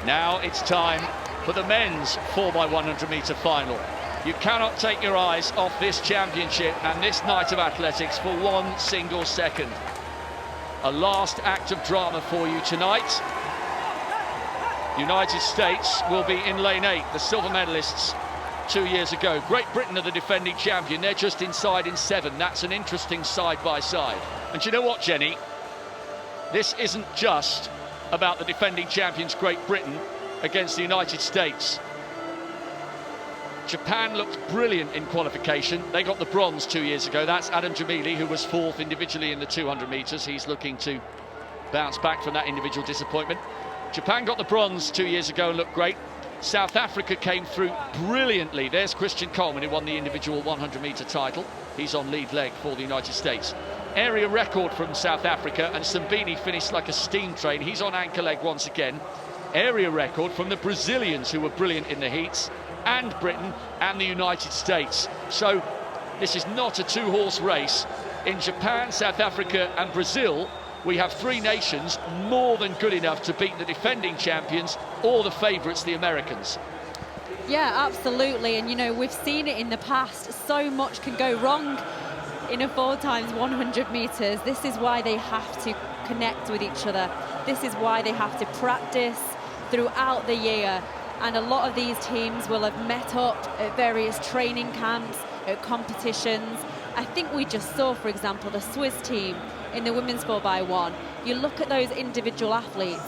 Now it's time for the men's 4x100m final. You cannot take your eyes off this championship and this night of athletics for one single second. A last act of drama for you tonight. United States will be in lane 8, the silver medalists 2 years ago. Great Britain are the defending champion. They're just inside in 7. That's an interesting side-by-side. And you know what, Jenny? This isn't just about the defending champions Great Britain against the United States. Japan looked brilliant in qualification. They got the bronze 2 years ago. That's Adam Jamili, who was 4th individually in the 200 metres. He's looking to bounce back from that individual disappointment. Japan got the bronze 2 years ago and looked great. South Africa came through brilliantly. There's Christian Coleman, who won the individual 100-metre title. He's on lead leg for the United States. Area record from South Africa, and Sambini finished like a steam train. He's on anchor leg once again. Area record from the Brazilians, who were brilliant in the heats, and Britain and the United States. So this is not a two-horse race. In Japan, South Africa and Brazil, we have 3 nations more than good enough to beat the defending champions or the favourites, the Americans. Yeah, absolutely. And, you know, we've seen it in the past. So much can go wrong in a 4x100 metres. This is why they have to connect with each other. This is why they have to practice throughout the year. And a lot of these teams will have met up at various training camps, at competitions. I think we just saw, for example, the Swiss team in the women's 4x1. You look at those individual athletes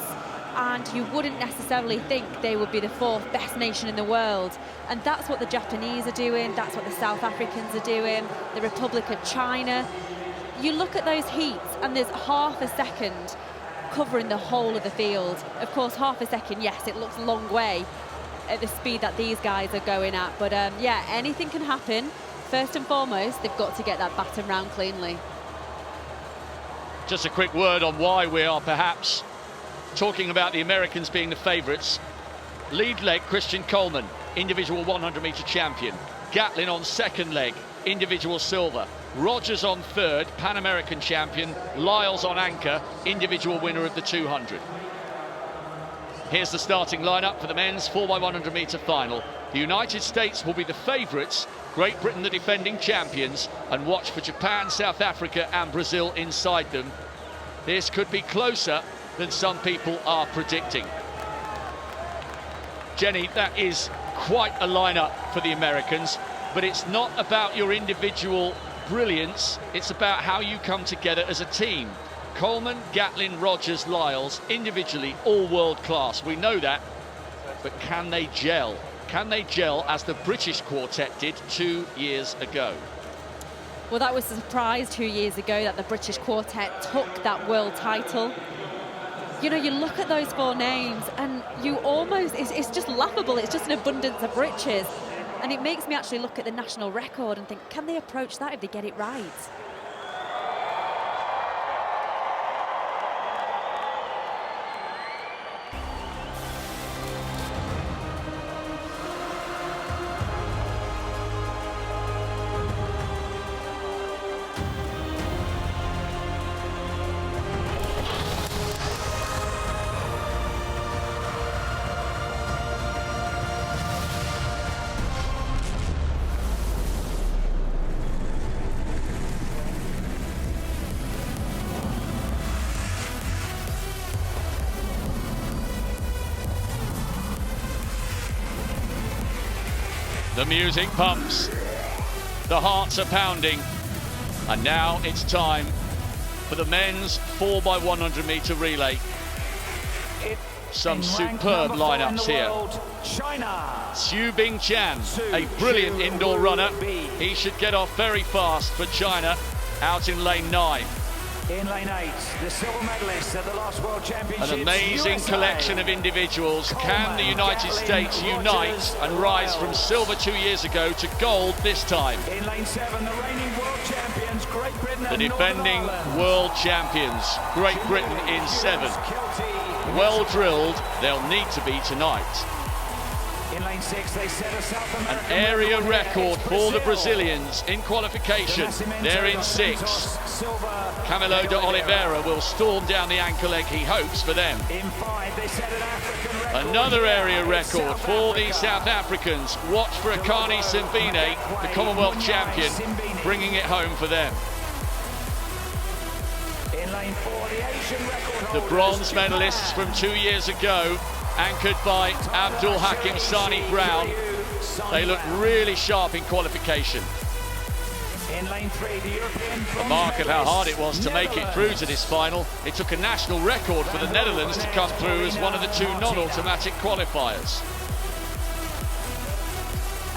and you wouldn't necessarily think they would be the 4th best nation in the world. And that's what the Japanese are doing, that's what the South Africans are doing, the Republic of China. You look at those heats and there's half a second covering the whole of the field. Of course, half a second, yes, it looks a long way at the speed that these guys are going at. But yeah, anything can happen. First and foremost, they've got to get that baton round cleanly. Just a quick word on why we are perhaps talking about the Americans being the favourites. Lead leg, Christian Coleman, individual 100-metre champion. Gatlin on second leg, individual silver. Rogers on third, Pan American champion. Lyles on anchor, individual winner of the 200. Here's the starting lineup for the men's 4x100-metre final. The United States will be the favourites, Great Britain the defending champions, and watch for Japan, South Africa and Brazil inside them. This could be closer than some people are predicting. Jenny, that is quite a lineup for the Americans, but it's not about your individual brilliance, it's about how you come together as a team. Coleman, Gatlin, Rogers, Lyles, individually all world class. We know that, but can they gel? Can they gel as the British quartet did 2 years ago? Well, that was a surprise 2 years ago that the British quartet took that world title. You know, you look at those 4 names and you almost, it's just laughable. It's just an abundance of riches. And it makes me actually look at the national record and think, can they approach that if they get it right? The music pumps, the hearts are pounding, and now it's time for the men's 4x100-metre relay. Some superb lineups here. China. Xu Bingqian, a brilliant indoor runner. He should get off very fast for China, out in lane 9. In lane 8, the silver medalist at the last World Championships. An amazing USA. collection of individuals. Coleman, Can the United Gatlin, States unite Rogers, and rise Lyles. from silver 2 years ago to gold this time? In lane 7, the reigning world champions, Great Britain The and defending Northern Ireland. world champions, Great Britain in 7. Kilty, Well drilled, they'll need to be tonight. In lane 6, they set a South An American area record record for the Brazilians in qualification. They're in 6. Camilo de Oliveira will storm down the anchor leg, he hopes, for them. In 5, they set an African record. Another area record for the South Africans. Watch for Akani Simbine, the Commonwealth champion, bringing it home for them. In lane 4, the Asian record The holders. bronze medalists from 2 years ago, anchored by Abdul Hakim Sani Brown. They look really sharp in qualification. In lane 3, the European A mark of how hard it was to make it through to this final. It took a national record for the Netherlands to come through as one of the 2 non-automatic qualifiers.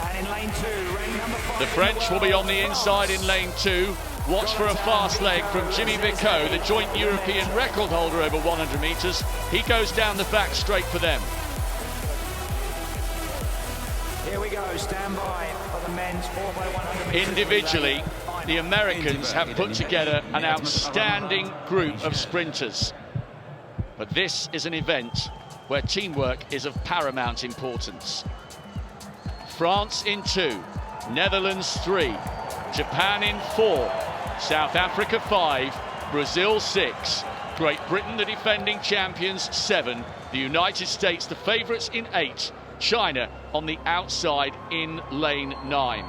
And in lane 2, rank number 5. The French will be on the inside in lane 2. Watch for a fast leg from Jimmy Bicot, the joint European record holder over 100 metres. He goes down the back straight for them. Here we go, stand by for the men's 4x100 metres. Individually, the Americans have put together an outstanding group of sprinters. But this is an event where teamwork is of paramount importance. France in 2, Netherlands 3, Japan in 4, South Africa 5, Brazil 6, Great Britain the defending champions 7, the United States the favourites in 8, China on the outside in lane 9.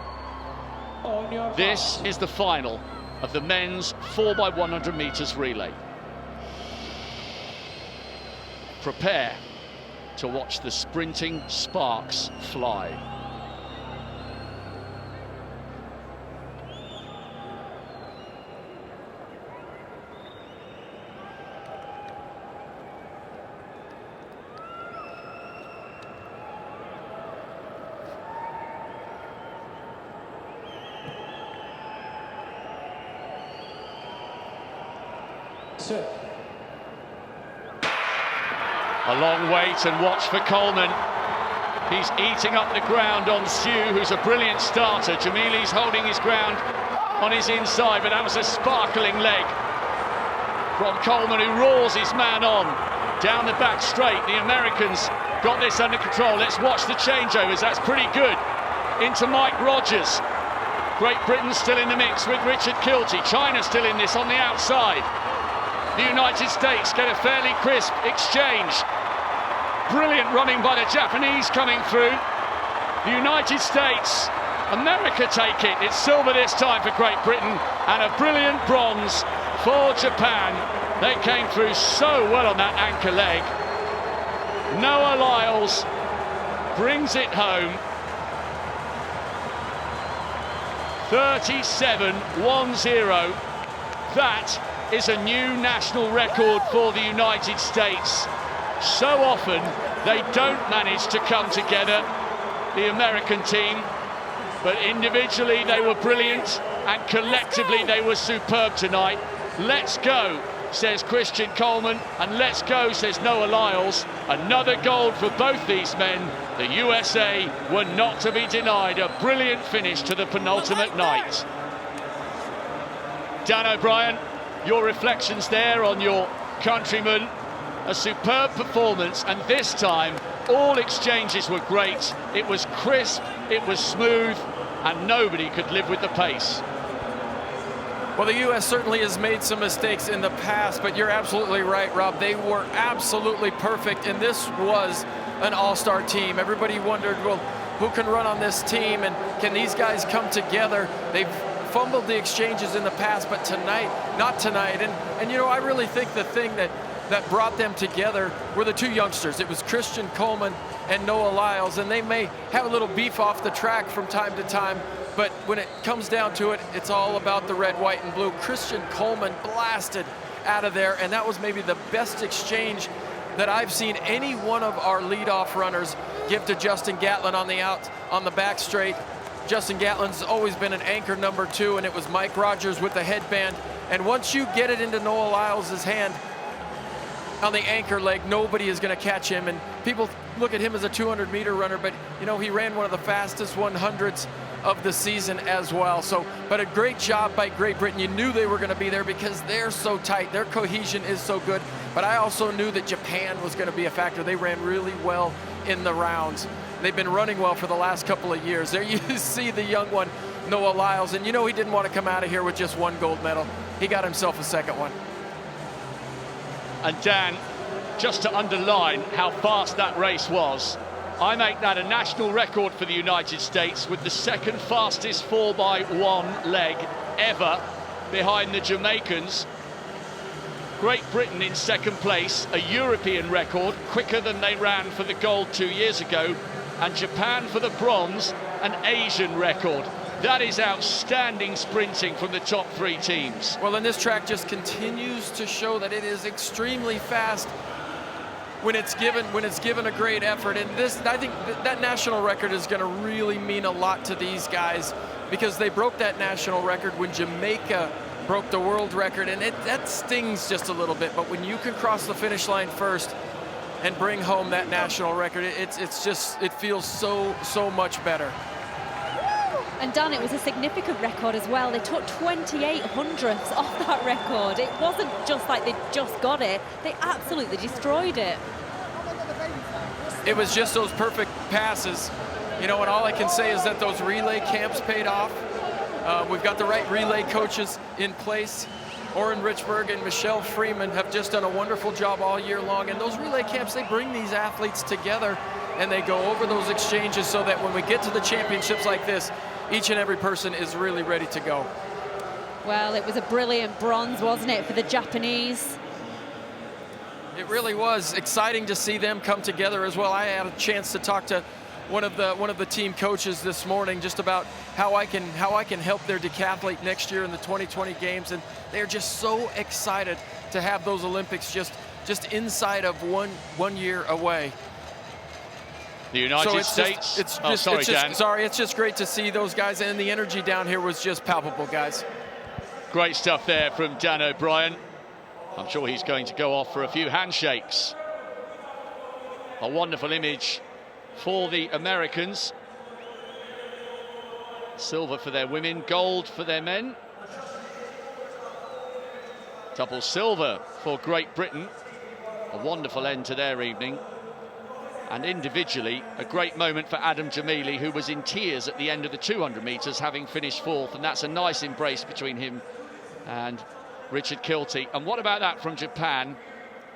This is the final of the men's 4x100 metres relay. Prepare to watch the sprinting sparks fly. A long wait and watch for Coleman. He's eating up the ground on Sue, who's a brilliant starter. Jamili's holding his ground on his inside, but that was a sparkling leg from Coleman, who roars his man on down the back straight. The Americans got this under control. Let's watch the changeovers. That's pretty good. Into Mike Rogers. Great Britain still in the mix with Richard Kilty. China still in this on the outside. The United States get a fairly crisp exchange. Brilliant running by the Japanese coming through. The United States, America take it. It's silver this time for Great Britain and a brilliant bronze for Japan. They came through so well on that anchor leg. Noah Lyles brings it home. 37.10. That is a new national record for the United States. So often they don't manage to come together, the American team, but individually they were brilliant and collectively they were superb tonight. Let's go, says Christian Coleman, and let's go, says Noah Lyles. Another gold for both these men. The USA were not to be denied a brilliant finish to the penultimate night. Dan O'Brien, your reflections there on your countrymen. A superb performance, and this time all exchanges were great. It was crisp, it was smooth, and nobody could live with the pace. Well, the U.S. certainly has made some mistakes in the past, but you're absolutely right, Rob. They were absolutely perfect, and this was an all-star team. Everybody wondered, well, who can run on this team, and can these guys come together? They've fumbled the exchanges in the past, but tonight, not tonight. And you know, I really think the thing that brought them together were the 2 youngsters. It was Christian Coleman and Noah Lyles, and they may have a little beef off the track from time to time, but when it comes down to it, it's all about the red, white, and blue. Christian Coleman blasted out of there, and that was maybe the best exchange that I've seen any one of our leadoff runners give to Justin Gatlin on the back straight. Justin Gatlin's always been an anchor number 2, and it was Mike Rogers with the headband. And once you get it into Noah Lyles' hand on the anchor leg, nobody is going to catch him. And people look at him as a 200-meter runner, but you know, he ran one of the fastest 100s of the season as well. So, but a great job by Great Britain. You knew they were going to be there because they're so tight. Their cohesion is so good. But I also knew that Japan was going to be a factor. They ran really well in the rounds. They've been running well for the last couple of years. There you see the young one, Noah Lyles, and you know he didn't want to come out of here with just one gold medal. He got himself a second one. And Dan, just to underline how fast that race was, I make that a national record for the United States with the second fastest 4x1 leg ever, behind the Jamaicans. Great Britain in second place, a European record, quicker than they ran for the gold 2 years ago, and Japan for the bronze, an Asian record. That is outstanding sprinting from the top 3 teams. Well, and this track just continues to show that it is extremely fast when it's given a great effort. And this, I think that national record is going to really mean a lot to these guys, because they broke that national record when Jamaica broke the world record, and that stings just a little bit. But when you can cross the finish line first and bring home that national record, it feels so much better. And Dan, it was a significant record as well. They took 28 hundredths off that record. It wasn't just like they just got it, they absolutely destroyed it. It was just those perfect passes, you know, and all I can say is that those relay camps paid off. We've got the right relay coaches in place. Oren Richburg and Michelle Freeman have just done a wonderful job all year long, and those relay camps, they bring these athletes together and they go over those exchanges so that when we get to the championships like this, each and every person is really ready to go. Well, it was a brilliant bronze, wasn't it, for the Japanese? It really was exciting to see them come together as well. I had a chance to talk to one of the team coaches this morning just about how I can help their decathlete next year in the 2020 games, and they're just so excited to have those Olympics just inside of one year away. The United States. It's just great to see those guys, and the energy down here was just palpable, guys. Great stuff there from Dan O'Brien. I'm sure he's going to go off for a few handshakes. A wonderful image for the Americans. Silver for their women, gold for their men. Double silver for Great Britain. A wonderful end to their evening. And individually, a great moment for Adam Jamili, who was in tears at the end of the 200 metres, having finished 4th. And that's a nice embrace between him and Richard Kilty. And what about that from Japan?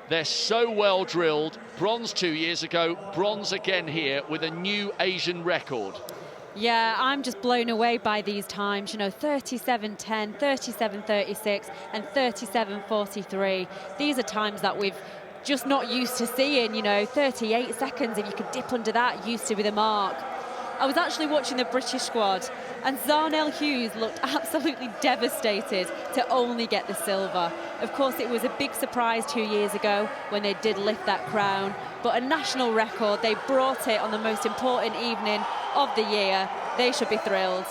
They're so well drilled. Bronze 2 years ago, bronze again here with a new Asian record. Yeah, I'm just blown away by these times, you know, 37.10, 37.36 and 37.43. These are times that we've just not used to seeing, you know. 38 seconds, if you could dip under that, used to be the mark. I was actually watching the British squad, and Zarnell Hughes looked absolutely devastated to only get the silver. Of course, it was a big surprise 2 years ago when they did lift that crown, but a national record, they brought it on the most important evening of the year. They should be thrilled.